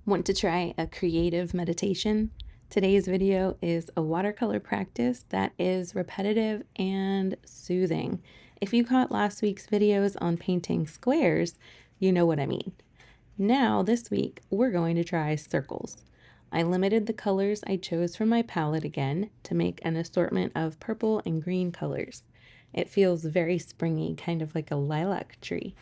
Want to try a creative meditation? Today's video is a watercolor practice that is repetitive and soothing. If you caught last week's videos on painting squares, you know what I mean. Now, this week, we're going to try circles. I limited the colors I chose from my palette again to make an assortment of purple and green colors. It feels very springy, kind of like a lilac tree.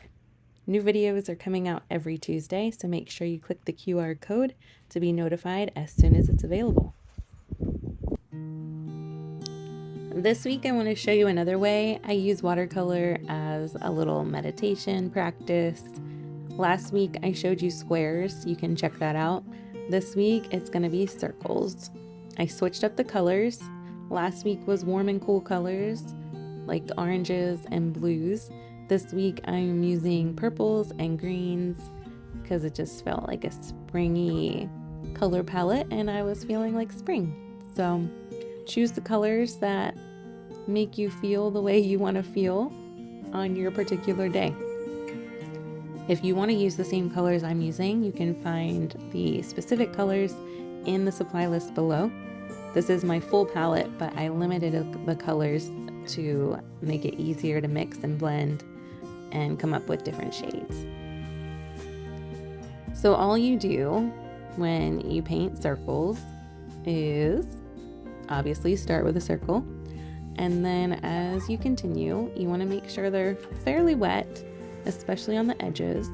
New videos are coming out every Tuesday, so make sure you click the QR code to be notified as soon as it's available. This week I want to show you another way I use watercolor as a little meditation practice. Last week I showed you squares, you can check that out. This week it's going to be circles. I switched up the colors. Last week was warm and cool colors like oranges and blues. This week I'm using purples and greens because it just felt like a springy color palette and I was feeling like spring. So choose the colors that make you feel the way you want to feel on your particular day. If you want to use the same colors I'm using, you can find the specific colors in the supply list below. This is my full palette, but I limited the colors to make it easier to mix and blend and come up with different shades. So all you do when you paint circles is obviously start with a circle, and then as you continue, you want to make sure they're fairly wet, especially on the edges,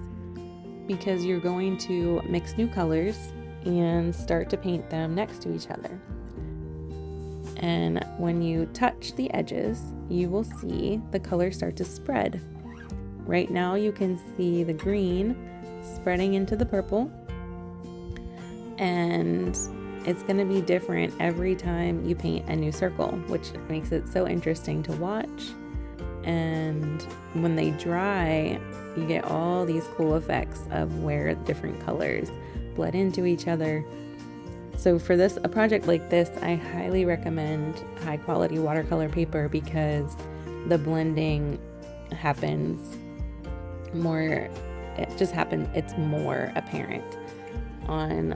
because you're going to mix new colors and start to paint them next to each other. And when you touch the edges, you will see the color start to spread. Right now you can see the green spreading into the purple, and it's going to be different every time you paint a new circle, which makes it so interesting to watch. And when they dry, you get all these cool effects of where different colors blend into each other. So for a project like this, I highly recommend high quality watercolor paper because the blending happens more, it's more apparent on,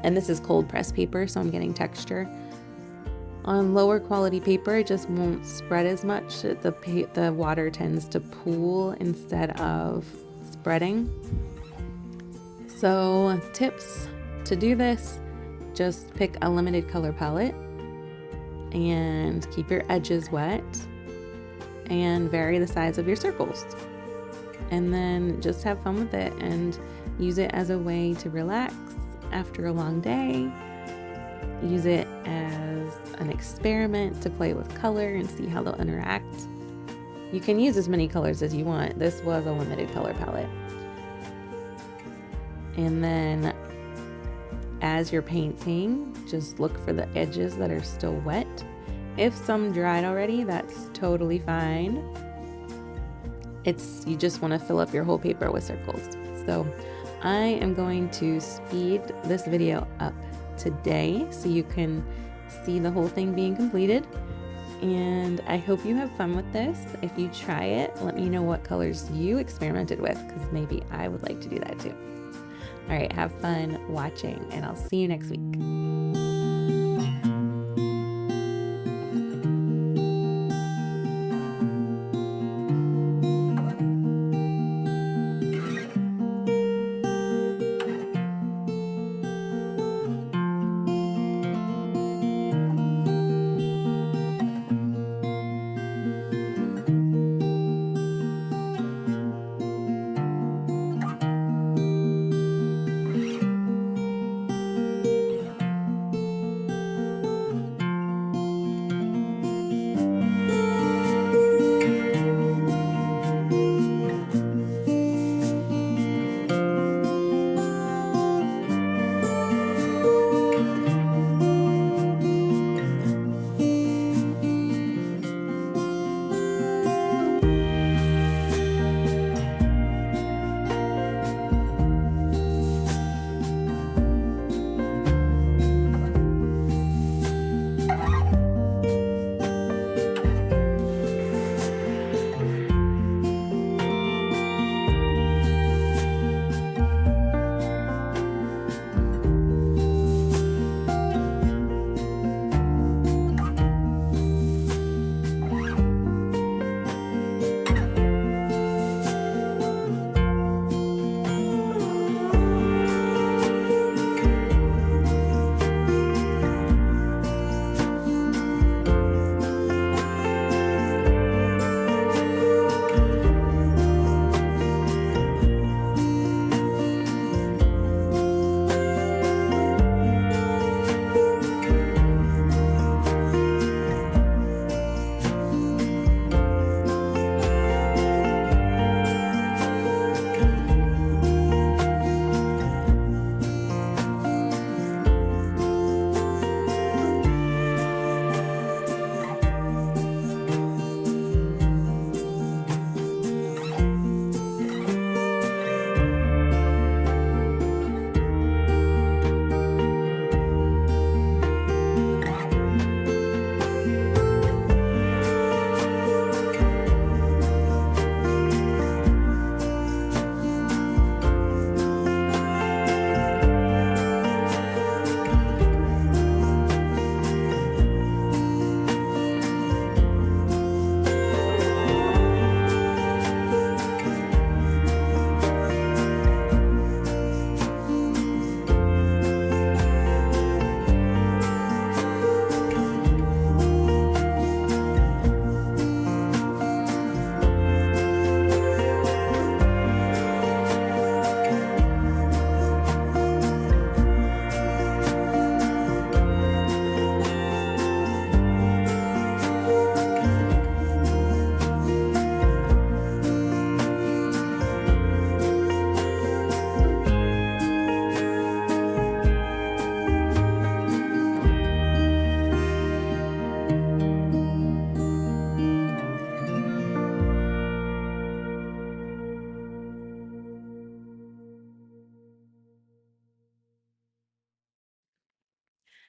and this is cold press paper, so I'm getting texture. On lower quality paper, it just won't spread as much. The water tends to pool instead of spreading. So tips to do this: just pick a limited color palette and keep your edges wet and vary the size of your circles. And then just have fun with it and use it as a way to relax after a long day. Use it as an experiment to play with color and see how they'll interact. You can use as many colors as you want. This was a limited color palette. And then as you're painting, just look for the edges that are still wet. If some dried already, that's totally fine. You just want to fill up your whole paper with circles. So I am going to speed this video up today so you can see the whole thing being completed. And I hope you have fun with this. If you try it, let me know what colors you experimented with, because maybe I would like to do that too. All right, have fun watching, and I'll see you next week.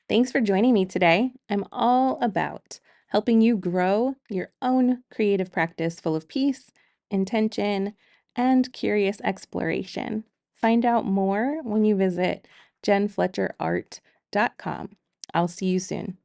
Thanks for joining me today. I'm all about helping you grow your own creative practice full of peace, intention, and curious exploration. Find out more when you visit jenfletcherart.com. I'll see you soon.